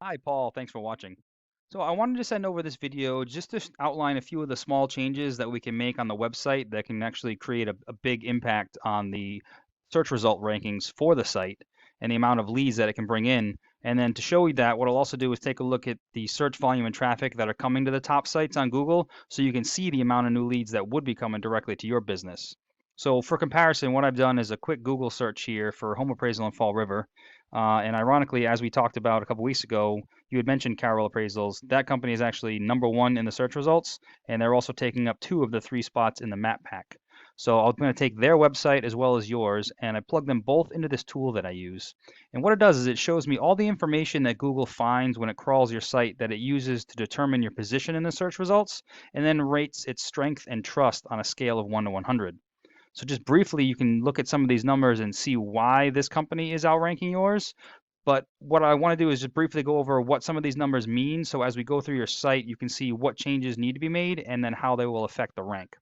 Hi, Paul. Thanks for watching. So I wanted to send over this video just to outline a few of the small changes that we can make on the website that can actually create a big impact on the search result rankings for the site and the amount of leads that it can bring in. And then to show you that, what I'll also do is take a look at the search volume and traffic that are coming to the top sites on Google so you can see the amount of new leads that would be coming directly to your business. So for comparison, what I've done is a quick Google search here for home appraisal in Fall River. And ironically, as we talked about a couple weeks ago, you had mentioned Carroll Appraisals. That company is actually #1 in the search results, and they're also taking up 2 of the 3 spots in the map pack. So I'm going to take their website as well as yours, and I plug them both into this tool that I use. And what it does is it shows me all the information that Google finds when it crawls your site that it uses to determine your position in the search results, and then rates its strength and trust on a scale of 1 to 100. So just briefly, you can look at some of these numbers and see why this company is outranking yours. But what I want to do is just briefly go over what some of these numbers mean. So as we go through your site, you can see what changes need to be made and then how they will affect the rank.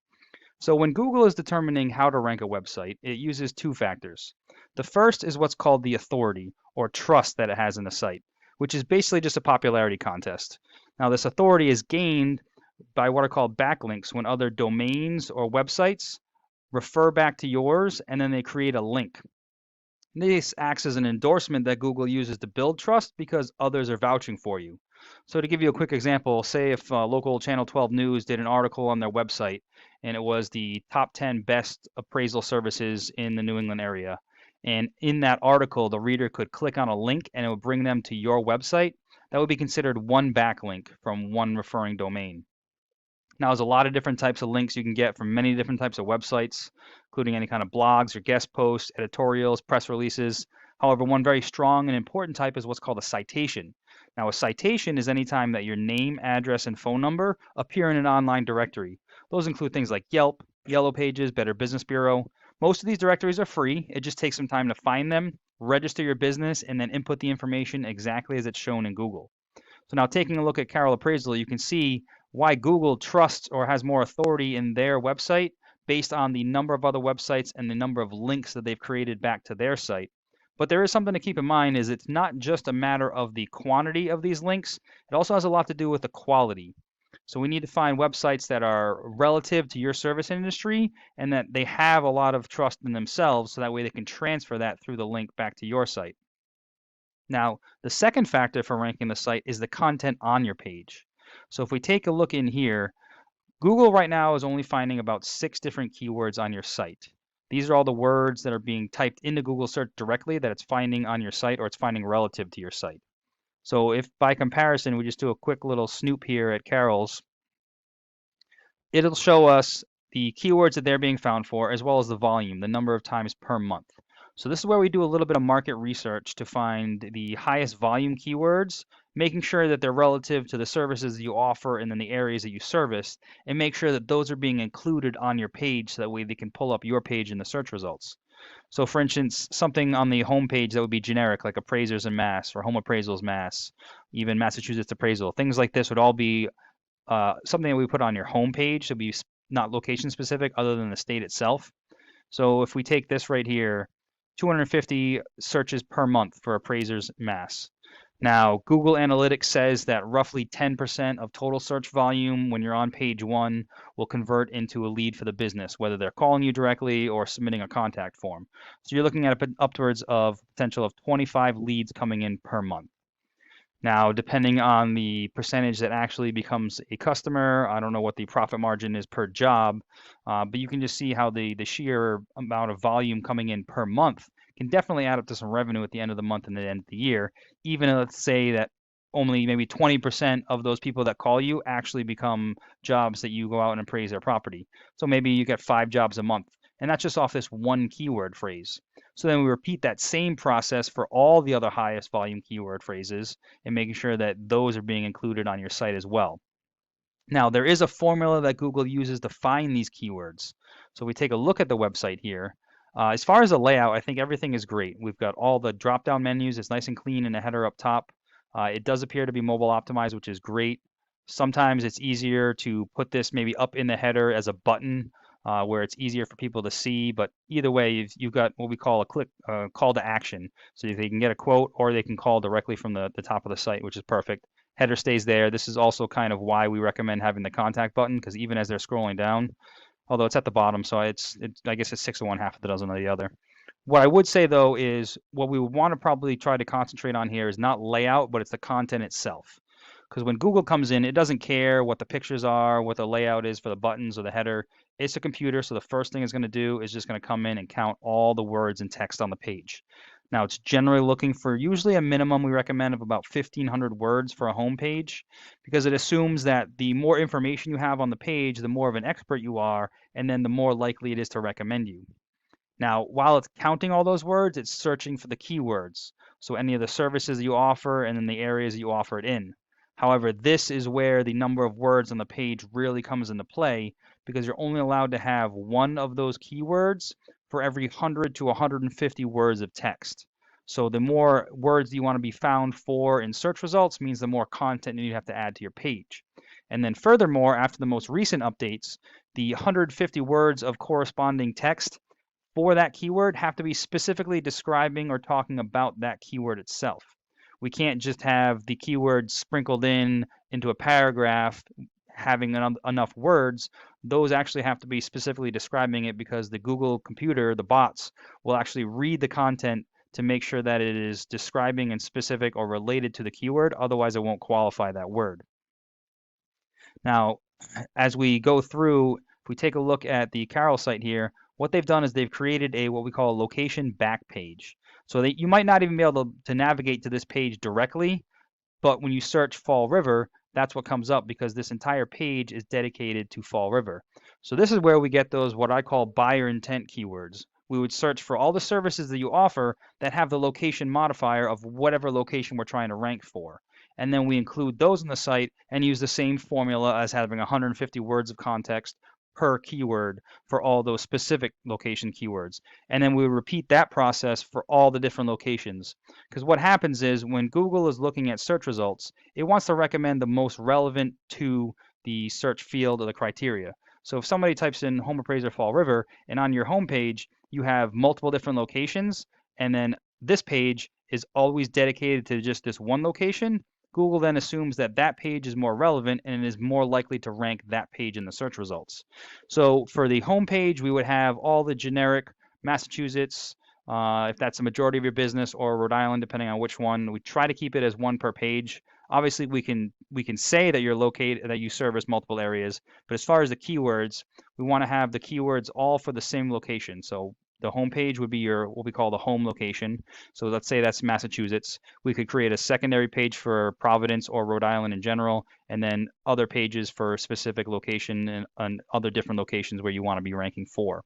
So when Google is determining how to rank a website, it uses 2 factors. The first is what's called the authority or trust that it has in the site, which is basically just a popularity contest. Now, this authority is gained by what are called backlinks when other domains or websites refer back to yours and then they create a link. This acts as an endorsement that Google uses to build trust because others are vouching for you. So to give you a quick example, say if local Channel 12 News did an article on their website and it was the top 10 best appraisal services in the New England area. And in that article, the reader could click on a link and it would bring them to your website. That would be considered one backlink from one referring domain. Now, there's a lot of different types of links you can get from many different types of websites, including any kind of blogs or guest posts, editorials, press releases. However, one very strong and important type is what's called a citation. Now, a citation is any time that your name, address, and phone number appear in an online directory. Those include things like Yelp, Yellow Pages, Better Business Bureau. Most of these directories are free. It just takes some time to find them, register your business, and then input the information exactly as it's shown in Google. So now taking a look at Carroll Appraisal, you can see why Google trusts or has more authority in their website based on the number of other websites and the number of links that they've created back to their site. But there is something to keep in mind is it's not just a matter of the quantity of these links, it also has a lot to do with the quality. So we need to find websites that are relative to your service industry and that they have a lot of trust in themselves so that way they can transfer that through the link back to your site. Now, the second factor for ranking the site is the content on your page. So if we take a look in here, Google right now is only finding about 6 different keywords on your site. These are all the words that are being typed into Google search directly that it's finding on your site or it's finding relative to your site. So if by comparison we just do a quick little snoop here at Carroll's, it'll show us the keywords that they're being found for as well as the volume, the number of times per month. So this is where we do a little bit of market research to find the highest volume keywords, making sure that they're relative to the services that you offer and then the areas that you service, and make sure that those are being included on your page so that way they can pull up your page in the search results. So for instance, something on the home page that would be generic, like appraisers in Mass or home appraisals Mass, even Massachusetts appraisal, things like this would all be something that we put on your home page to be not location specific other than the state itself. So if we take this right here, 250 searches per month for appraisers Mass. Now, Google Analytics says that roughly 10% of total search volume when you're on page 1 will convert into a lead for the business, whether they're calling you directly or submitting a contact form. So you're looking at upwards of potential of 25 leads coming in per month. Now, depending on the percentage that actually becomes a customer, I don't know what the profit margin is per job, but you can just see how the sheer amount of volume coming in per month can definitely add up to some revenue at the end of the month and the end of the year, even let's say that only maybe 20% of those people that call you actually become jobs that you go out and appraise their property. So maybe you get 5 jobs a month, and that's just off this one keyword phrase. So then we repeat that same process for all the other highest volume keyword phrases and making sure that those are being included on your site as well. Now, there is a formula that Google uses to find these keywords. So we take a look at the website here. As far as the layout, I think everything is great. We've got all the drop-down menus. It's nice and clean in the header up top. It does appear to be mobile optimized, which is great. Sometimes it's easier to put this maybe up in the header as a button where it's easier for people to see. But either way, you've got what we call a call to action. So they can get a quote or they can call directly from the top of the site, which is perfect. Header stays there. This is also kind of why we recommend having the contact button, because even as they're scrolling down, although it's at the bottom, so it's I guess it's 6 of one, half of the dozen of the other. What I would say though is what we would want to probably try to concentrate on here is not layout, but it's the content itself. Because when Google comes in, it doesn't care what the pictures are, what the layout is for the buttons or the header. It's a computer, so the first thing it's going to do is just going to come in and count all the words and text on the page. Now, it's generally looking for usually a minimum we recommend of about 1,500 words for a home page, because it assumes that the more information you have on the page, the more of an expert you are, and then the more likely it is to recommend you. Now, while it's counting all those words, it's searching for the keywords. So any of the services that you offer and then the areas that you offer it in. However, this is where the number of words on the page really comes into play, because you're only allowed to have one of those keywords for every 100 to 150 words of text. So the more words you want to be found for in search results means the more content you have to add to your page. And then furthermore, after the most recent updates, the 150 words of corresponding text for that keyword have to be specifically describing or talking about that keyword itself. We can't just have the keyword sprinkled into a paragraph having enough words. Those actually have to be specifically describing it, because the Google computer, the bots, will actually read the content to make sure that it is describing and specific or related to the keyword. Otherwise, it won't qualify that word. Now, as we go through, if we take a look at the Carol site here, what they've done is they've created what we call a location back page. So that you might not even be able to navigate to this page directly, but when you search Fall River, that's what comes up, because this entire page is dedicated to Fall River. So this is where we get those what I call buyer intent keywords. We would search for all the services that you offer that have the location modifier of whatever location we're trying to rank for. And then we include those in the site and use the same formula as having 150 words of context per keyword for all those specific location keywords. And then we repeat that process for all the different locations. Because what happens is when Google is looking at search results, it wants to recommend the most relevant to the search field or the criteria. So if somebody types in home appraiser Fall River and on your home page you have multiple different locations, and then this page is always dedicated to just this one location, Google then assumes that that page is more relevant and is more likely to rank that page in the search results. So for the home page, we would have all the generic Massachusetts, if that's the majority of your business, or Rhode Island, depending on which one. We try to keep it as one per page. Obviously, we can say that you're located, that you service multiple areas, but as far as the keywords, we want to have the keywords all for the same location. So the home page would be your what we call the home location. So let's say that's Massachusetts. We could create a secondary page for Providence or Rhode Island in general, and then other pages for specific location and other different locations where you want to be ranking for.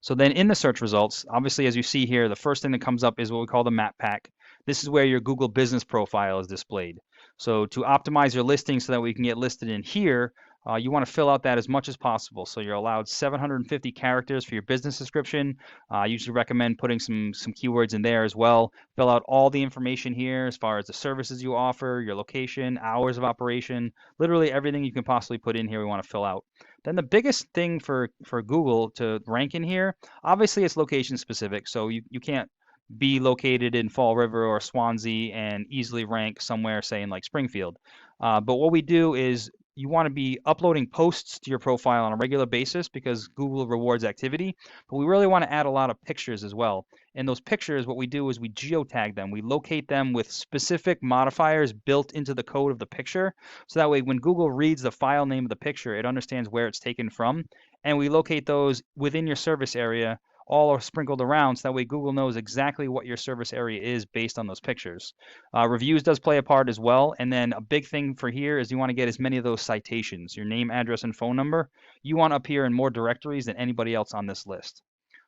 So then in the search results, obviously, as you see here, the first thing that comes up is what we call the map pack. This is where your Google business profile is displayed. So to optimize your listing so that we can get listed in here, you want to fill out that as much as possible. So you're allowed 750 characters for your business description. I usually recommend putting some keywords in there as well. Fill out all the information here as far as the services you offer, your location, hours of operation, literally everything you can possibly put in here we want to fill out. Then the biggest thing for Google to rank in here, obviously it's location specific. So you can't be located in Fall River or Swansea and easily rank somewhere, say in like Springfield. But what we do is you want to be uploading posts to your profile on a regular basis, because Google rewards activity, but we really want to add a lot of pictures as well. And those pictures, what we do is we geotag them. We locate them with specific modifiers built into the code of the picture. So that way, when Google reads the file name of the picture, it understands where it's taken from. And we locate those within your service area, all are sprinkled around, so that way Google knows exactly what your service area is based on those pictures. Reviews does play a part as well, and then a big thing for here is you want to get as many of those citations, your name, address, and phone number. You want to appear in more directories than anybody else on this list.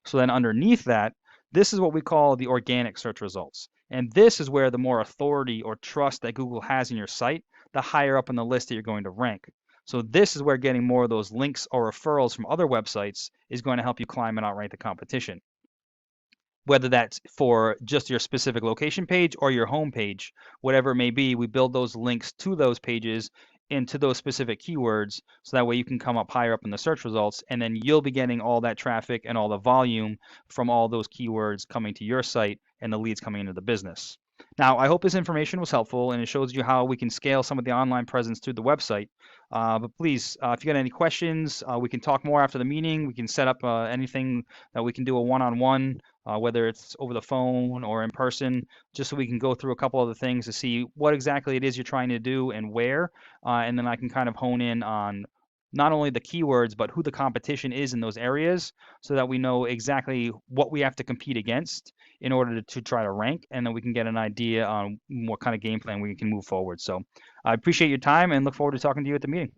So then underneath that, this is what we call the organic search results. And this is where the more authority or trust that Google has in your site, the higher up in the list that you're going to rank. So this is where getting more of those links or referrals from other websites is going to help you climb and outrank the competition. Whether that's for just your specific location page or your home page, whatever it may be, we build those links to those pages into those specific keywords, so that way you can come up higher up in the search results, and then you'll be getting all that traffic and all the volume from all those keywords coming to your site and the leads coming into the business. Now, I hope this information was helpful and it shows you how we can scale some of the online presence through the website. But please, if you got any questions, we can talk more after the meeting. We can set up anything that we can do a one-on-one, whether it's over the phone or in person, just so we can go through a couple of the things to see what exactly it is you're trying to do and where, and then I can kind of hone in on not only the keywords, but who the competition is in those areas, so that we know exactly what we have to compete against in order to try to rank, and then we can get an idea on what kind of game plan we can move forward. So I appreciate your time and look forward to talking to you at the meeting.